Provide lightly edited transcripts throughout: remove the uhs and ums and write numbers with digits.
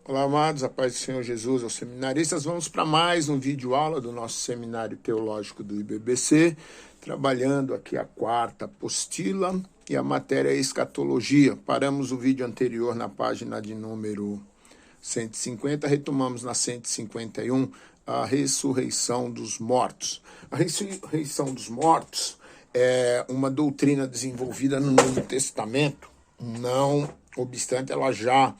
Olá, amados, a paz do Senhor Jesus aos seminaristas. Vamos para mais um vídeo aula do nosso seminário teológico do IBBC, trabalhando aqui a quarta apostila e a matéria é escatologia. Paramos o vídeo anterior na página de número 150, retomamos na 151 a ressurreição dos mortos. A ressurreição dos mortos é uma doutrina desenvolvida no Novo Testamento, não obstante ela já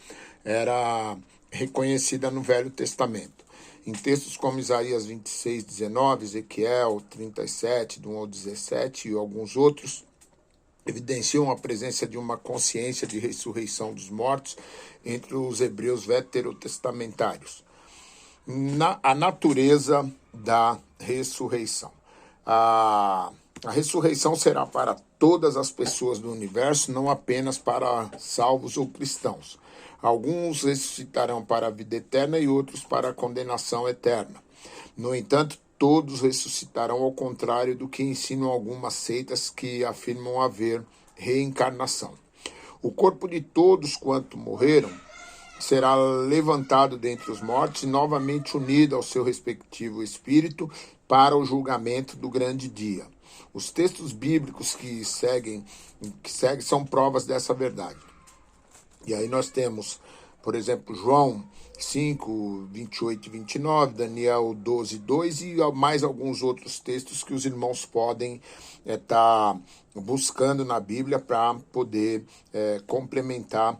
era reconhecida no Velho Testamento. Em textos como Isaías 26, 19, Ezequiel 37, do 1 ao 17 e alguns outros, evidenciam a presença de uma consciência de ressurreição dos mortos entre os hebreus veterotestamentários. A natureza da ressurreição. A ressurreição será para todas as pessoas do universo, não apenas para salvos ou cristãos. Alguns ressuscitarão para a vida eterna e outros para a condenação eterna. No entanto, todos ressuscitarão ao contrário do que ensinam algumas seitas que afirmam haver reencarnação. O corpo de todos quanto morreram será levantado dentre os mortos e novamente unido ao seu respectivo espírito para o julgamento do grande dia. Os textos bíblicos que seguem são provas dessa verdade. E aí nós temos, por exemplo, João 5, 28 e 29, Daniel 12, 2 e mais alguns outros textos que os irmãos podem estar buscando na Bíblia para poder complementar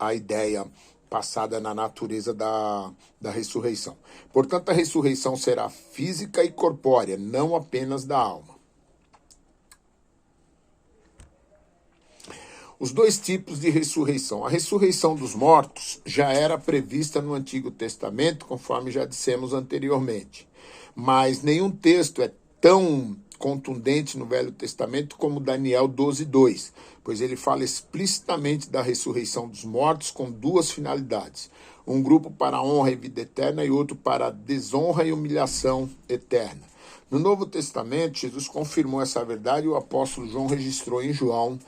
a ideia passada na natureza da ressurreição. Portanto, a ressurreição será física e corpórea, não apenas da alma. Os dois tipos de ressurreição. A ressurreição dos mortos já era prevista no Antigo Testamento, conforme já dissemos anteriormente. Mas nenhum texto é tão contundente no Velho Testamento como Daniel 12, 2, pois ele fala explicitamente da ressurreição dos mortos com duas finalidades. Um grupo para a honra e vida eterna e outro para a desonra e humilhação eterna. No Novo Testamento, Jesus confirmou essa verdade e o apóstolo João registrou em João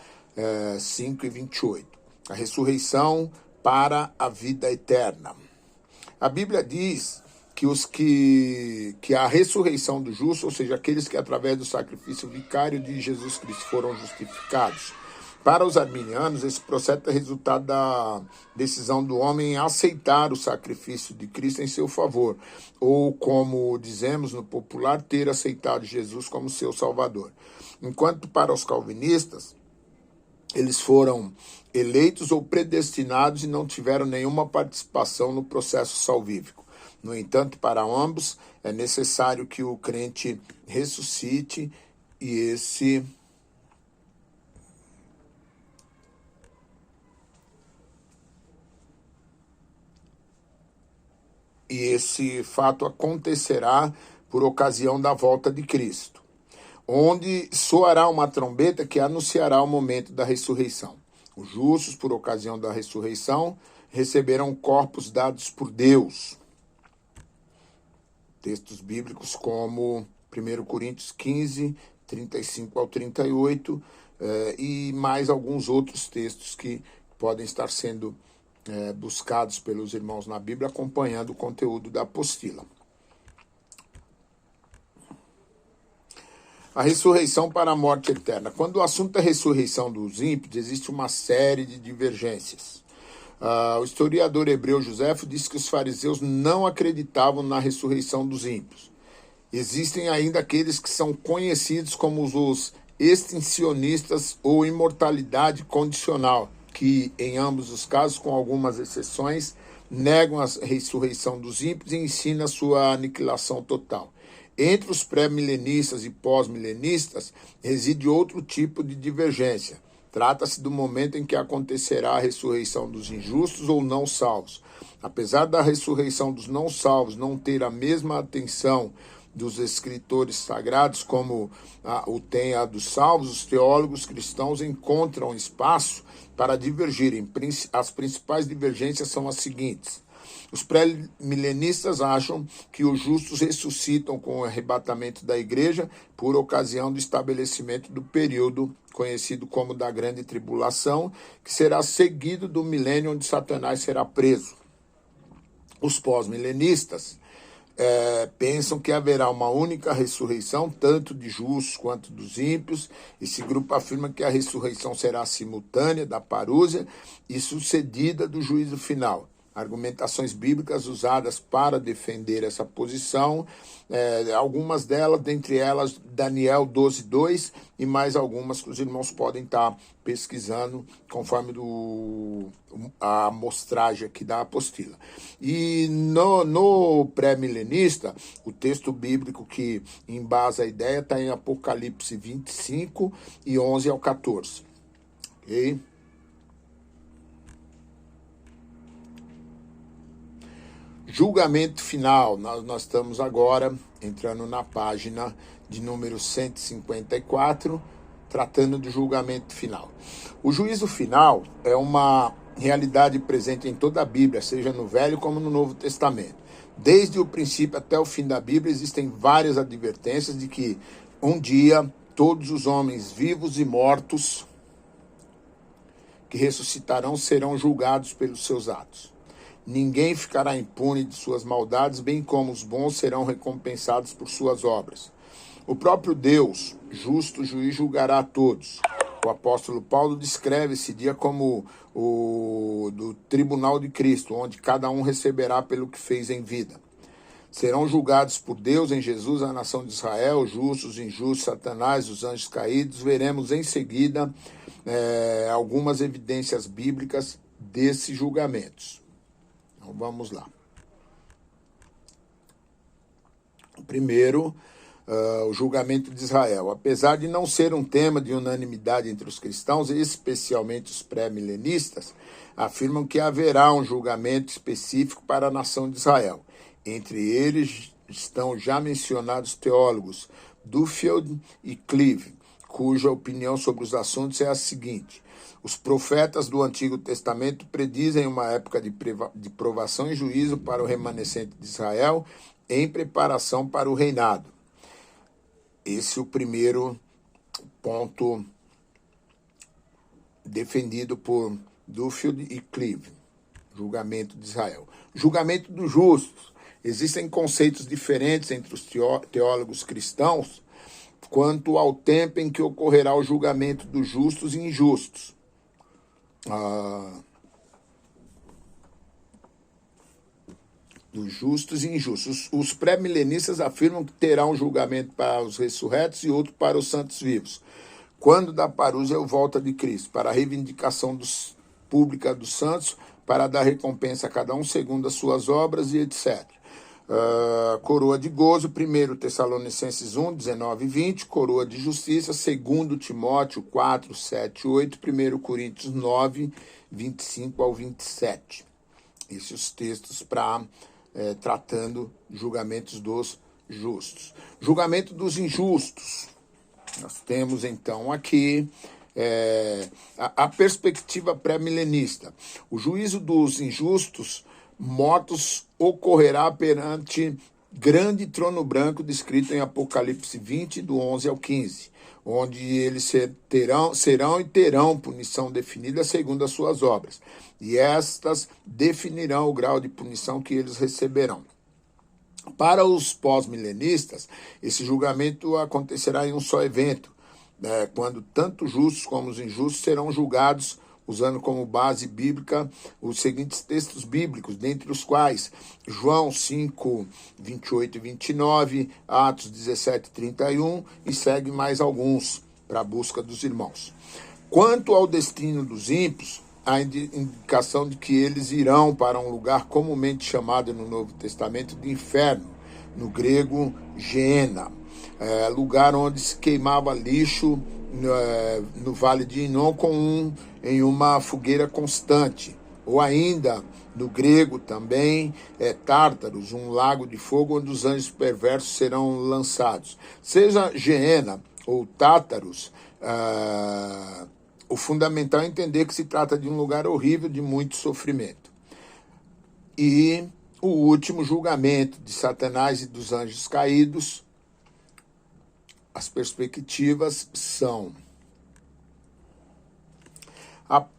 5 e 28. A ressurreição para a vida eterna. A Bíblia diz que a ressurreição do justo, ou seja, aqueles que através do sacrifício vicário de Jesus Cristo foram justificados. Para os arminianos, esse processo é resultado da decisão do homem em aceitar o sacrifício de Cristo em seu favor, ou, como dizemos no popular, ter aceitado Jesus como seu Salvador. Enquanto para os calvinistas, eles foram eleitos ou predestinados e não tiveram nenhuma participação no processo salvífico. No entanto, para ambos, é necessário que o crente ressuscite e esse fato acontecerá por ocasião da volta de Cristo, onde soará uma trombeta que anunciará o momento da ressurreição. Os justos, por ocasião da ressurreição, receberão corpos dados por Deus. Textos bíblicos como 1 Coríntios 15, 35 ao 38, e mais alguns outros textos que podem estar sendo buscados pelos irmãos na Bíblia, acompanhando o conteúdo da apostila. A ressurreição para a morte eterna. Quando o assunto é a ressurreição dos ímpios, existe uma série de divergências. O historiador hebreu Joséfo disse que os fariseus não acreditavam na ressurreição dos ímpios. Existem ainda aqueles que são conhecidos como os extincionistas ou imortalidade condicional, que em ambos os casos, com algumas exceções, negam a ressurreição dos ímpios e ensinam a sua aniquilação total. Entre os pré-milenistas e pós-milenistas reside outro tipo de divergência. Trata-se do momento em que acontecerá a ressurreição dos injustos ou não salvos. Apesar da ressurreição dos não salvos não ter a mesma atenção dos escritores sagrados como o tem a dos salvos, os teólogos cristãos encontram espaço para divergirem. As principais divergências são as seguintes. Os pré-milenistas acham que os justos ressuscitam com o arrebatamento da igreja por ocasião do estabelecimento do período conhecido como da Grande Tribulação, que será seguido do milênio onde Satanás será preso. Os pós-milenistas pensam que haverá uma única ressurreição, tanto de justos quanto dos ímpios. Esse grupo afirma que a ressurreição será simultânea da parúzia e sucedida do juízo final. Argumentações bíblicas usadas para defender essa posição, algumas delas, dentre elas Daniel 12:2 e mais algumas que os irmãos podem estar pesquisando conforme a amostragem aqui da apostila. E no pré-milenista, o texto bíblico que embasa a ideia está em Apocalipse 25 e 11 ao 14. Ok? Julgamento final. Nós estamos agora entrando na página de número 154, tratando do julgamento final. O juízo final é uma realidade presente em toda a Bíblia, seja no Velho como no Novo Testamento. Desde o princípio até o fim da Bíblia existem várias advertências de que um dia todos os homens vivos e mortos que ressuscitarão serão julgados pelos seus atos. Ninguém ficará impune de suas maldades, bem como os bons serão recompensados por suas obras. O próprio Deus, justo juiz, julgará a todos. O apóstolo Paulo descreve esse dia como o do tribunal de Cristo, onde cada um receberá pelo que fez em vida. Serão julgados por Deus em Jesus a nação de Israel, justos, injustos, Satanás, os anjos caídos. Veremos em seguida algumas evidências bíblicas desses julgamentos. Então, vamos lá. Primeiro, o julgamento de Israel. Apesar de não ser um tema de unanimidade entre os cristãos, especialmente os pré-milenistas, afirmam que haverá um julgamento específico para a nação de Israel. Entre eles estão já mencionados teólogos Duffield e Cleave, cuja opinião sobre os assuntos é a seguinte: os profetas do Antigo Testamento predizem uma época de provação e juízo para o remanescente de Israel em preparação para o reinado. Esse é o primeiro ponto defendido por Duffield e Cleave, julgamento de Israel. Julgamento dos justos. Existem conceitos diferentes entre os teólogos cristãos quanto ao tempo em que ocorrerá o julgamento dos justos e injustos. Dos justos e injustos. Os pré-milenistas afirmam que terá um julgamento para os ressurretos e outro para os santos vivos. Quando da parúzia é a volta de Cristo, para a reivindicação pública dos santos, para dar recompensa a cada um segundo as suas obras e etc. Coroa de gozo, 1 Tessalonicenses 1, 19 e 20, coroa de justiça, 2 Timóteo 4, 7 e 8, 1 Coríntios 9, 25 ao 27. Esses os textos para tratando julgamentos dos justos. Julgamento dos injustos. Nós temos então aqui a perspectiva pré-milenista. O juízo dos injustos mortos ocorrerá perante grande trono branco descrito em Apocalipse 20, do 11 ao 15, onde eles serão e terão punição definida segundo as suas obras, e estas definirão o grau de punição que eles receberão. Para os pós-milenistas, esse julgamento acontecerá em um só evento, quando tanto os justos como os injustos serão julgados, usando como base bíblica os seguintes textos bíblicos, dentre os quais João 5, 28 e 29, Atos 17, 31, e segue mais alguns para a busca dos irmãos. Quanto ao destino dos ímpios, há indicação de que eles irão para um lugar comumente chamado no Novo Testamento de inferno, no grego Geena, lugar onde se queimava lixo no Vale de Inon em uma fogueira constante, ou ainda no grego também Tártaros, um lago de fogo onde os anjos perversos serão lançados. Seja Geena ou Tártaros, o fundamental é entender que se trata de um lugar horrível de muito sofrimento. E o último julgamento de Satanás e dos anjos caídos, as perspectivas são: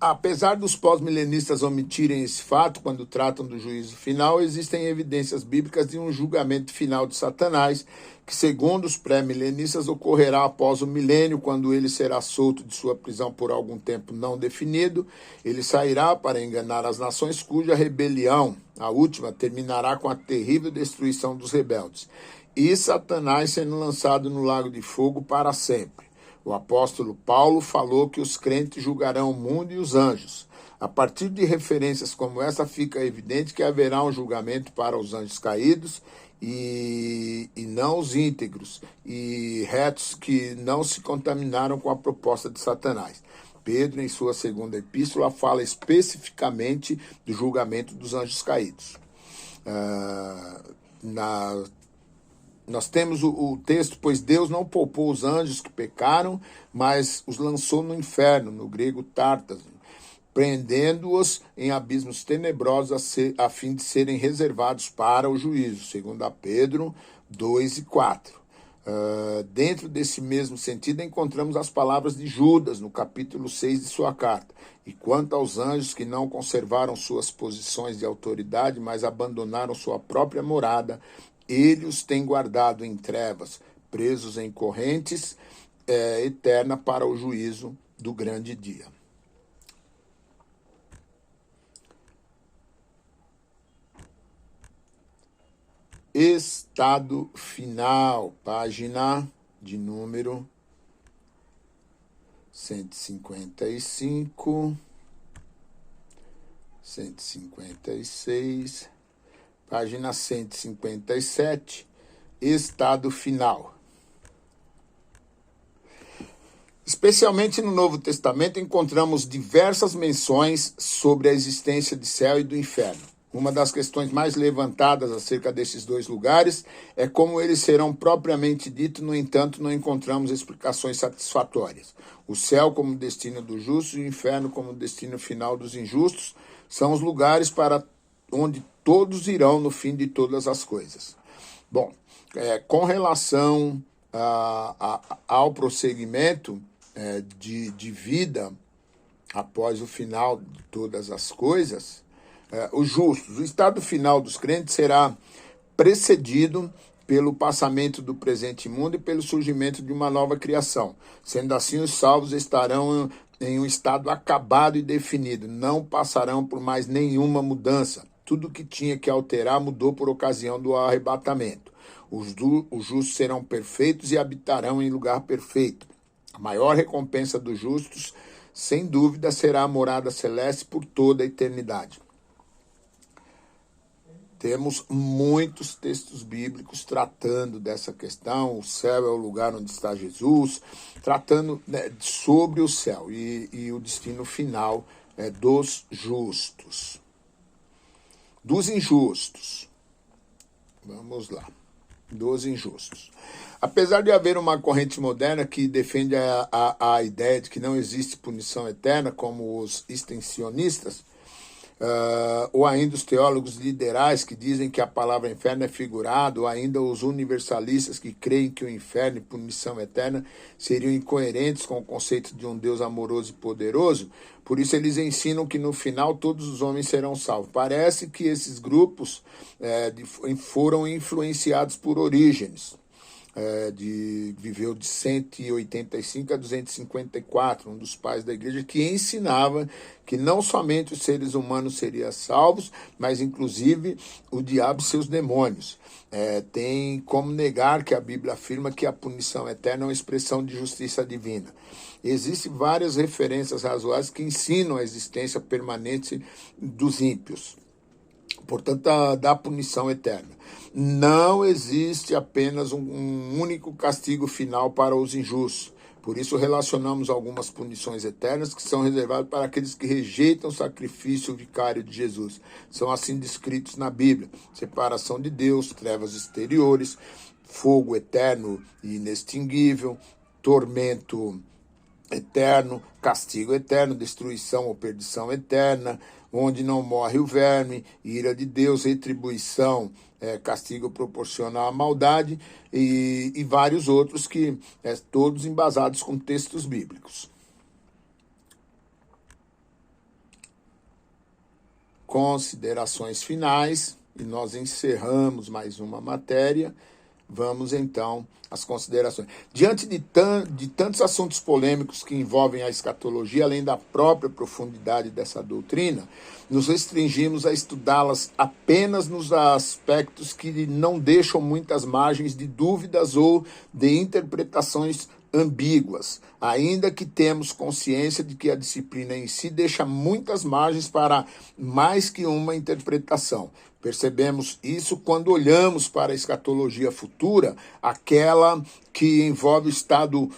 Apesar dos pós-milenistas omitirem esse fato quando tratam do juízo final, existem evidências bíblicas de um julgamento final de Satanás, que, segundo os pré-milenistas, ocorrerá após o milênio, quando ele será solto de sua prisão por algum tempo não definido. Ele sairá para enganar as nações, cuja rebelião, a última, terminará com a terrível destruição dos rebeldes, e Satanás sendo lançado no lago de fogo para sempre. O apóstolo Paulo falou que os crentes julgarão o mundo e os anjos. A partir de referências como essa, fica evidente que haverá um julgamento para os anjos caídos e não os íntegros e retos que não se contaminaram com a proposta de Satanás. Pedro, em sua segunda epístola, fala especificamente do julgamento dos anjos caídos. Nós temos o texto, pois Deus não poupou os anjos que pecaram, mas os lançou no inferno, no grego Tártaro, prendendo-os em abismos tenebrosos a fim de serem reservados para o juízo, segundo a Pedro 2 e 4. Dentro desse mesmo sentido, encontramos as palavras de Judas, no capítulo 6 de sua carta. E quanto aos anjos que não conservaram suas posições de autoridade, mas abandonaram sua própria morada, ele os tem guardado em trevas, presos em correntes eterna para o juízo do grande dia. Estado final, página de número 155, 156, página 157, estado final. Especialmente no Novo Testamento, encontramos diversas menções sobre a existência de céu e do inferno. Uma das questões mais levantadas acerca desses dois lugares é como eles serão propriamente ditos, no entanto, não encontramos explicações satisfatórias. O céu como destino dos justos e o inferno como destino final dos injustos são os lugares para onde todos irão no fim de todas as coisas. Bom, com relação ao prosseguimento de vida após o final de todas as coisas, os justos, o estado final dos crentes será precedido pelo passamento do presente mundo e pelo surgimento de uma nova criação. Sendo assim, os salvos estarão em um estado acabado e definido, não passarão por mais nenhuma mudança. Tudo que tinha que alterar mudou por ocasião do arrebatamento. Os justos serão perfeitos e habitarão em lugar perfeito. A maior recompensa dos justos, sem dúvida, será a morada celeste por toda a eternidade. Temos muitos textos bíblicos tratando dessa questão. O céu é o lugar onde está Jesus, tratando sobre o céu e o destino final dos justos. Dos injustos. Vamos lá. Dos injustos. Apesar de haver uma corrente moderna que defende a ideia de que não existe punição eterna, como os extensionistas, ou ainda os teólogos liberais que dizem que a palavra inferno é figurado, ou ainda os universalistas que creem que o inferno e punição eterna seriam incoerentes com o conceito de um Deus amoroso e poderoso. Por isso eles ensinam que no final todos os homens serão salvos. Parece que esses grupos foram influenciados por Orígenes, viveu de 185 a 254, um dos pais da igreja, que ensinava que não somente os seres humanos seriam salvos, mas inclusive o diabo e seus demônios. Tem como negar que a Bíblia afirma que a punição eterna é uma expressão de justiça divina. Existem várias referências razoáveis que ensinam a existência permanente dos ímpios, portanto, da punição eterna. Não existe apenas um único castigo final para os injustos. Por isso, relacionamos algumas punições eternas que são reservadas para aqueles que rejeitam o sacrifício vicário de Jesus. São assim descritos na Bíblia: separação de Deus, trevas exteriores, fogo eterno e inextinguível, tormento eterno, castigo eterno, destruição ou perdição eterna, onde não morre o verme, ira de Deus, retribuição, castigo proporcional à maldade e vários outros que todos embasados com textos bíblicos. considerações finais, e nós encerramos mais uma matéria. Vamos, então, às considerações. Diante de tantos assuntos polêmicos que envolvem a escatologia, além da própria profundidade dessa doutrina, nos restringimos a estudá-las apenas nos aspectos que não deixam muitas margens de dúvidas ou de interpretações ambíguas, ainda que temos consciência de que a disciplina em si deixa muitas margens para mais que uma interpretação. Percebemos isso quando olhamos para a escatologia futura, aquela que envolve o estado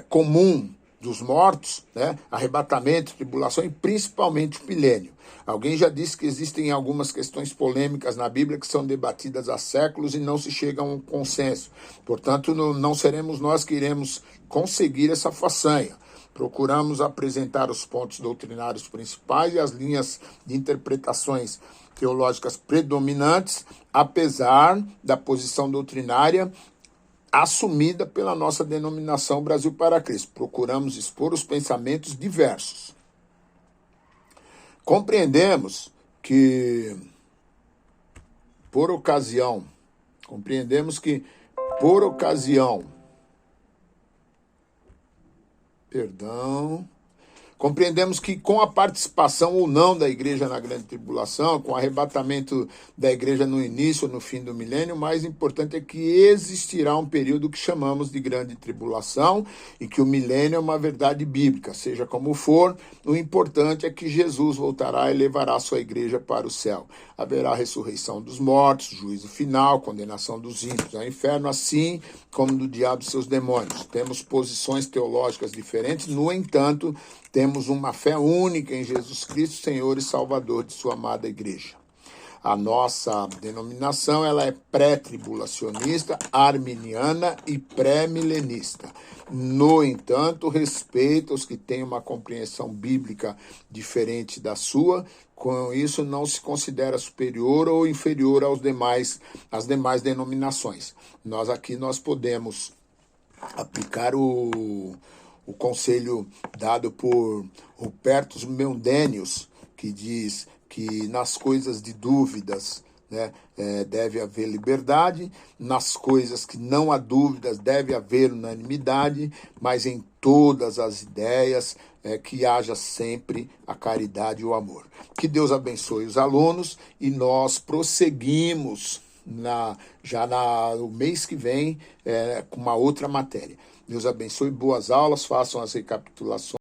comum dos mortos, né? Arrebatamento, tribulação e principalmente o milênio. Alguém já disse que existem algumas questões polêmicas na Bíblia que são debatidas há séculos e não se chega a um consenso. Portanto, não seremos nós que iremos conseguir essa façanha. Procuramos apresentar os pontos doutrinários principais e as linhas de interpretações teológicas predominantes, apesar da posição doutrinária assumida pela nossa denominação Brasil para Cristo. Procuramos expor os pensamentos diversos. Compreendemos que, por ocasião, Compreendemos que com a participação ou não da igreja na grande tribulação, com o arrebatamento da igreja no início ou no fim do milênio, o mais importante é que existirá um período que chamamos de grande tribulação e que o milênio é uma verdade bíblica. Seja como for, o importante é que Jesus voltará e levará a sua igreja para o céu. Haverá ressurreição dos mortos, juízo final, condenação dos ímpios ao inferno, assim como do diabo e seus demônios. Temos posições teológicas diferentes, no entanto, temos uma fé única em Jesus Cristo, Senhor e Salvador de sua amada igreja. A nossa denominação ela é pré-tribulacionista, arminiana e pré-milenista. No entanto, respeita os que têm uma compreensão bíblica diferente da sua. Com isso, não se considera superior ou inferior às demais denominações. Nós podemos aplicar o conselho dado por Rupertus Meundenius, que diz que nas coisas de dúvidas, né, deve haver liberdade, nas coisas que não há dúvidas deve haver unanimidade, mas em todas as ideias que haja sempre a caridade e o amor. Que Deus abençoe os alunos e nós prosseguimos no mês que vem com uma outra matéria. Deus abençoe, boas aulas, façam as recapitulações.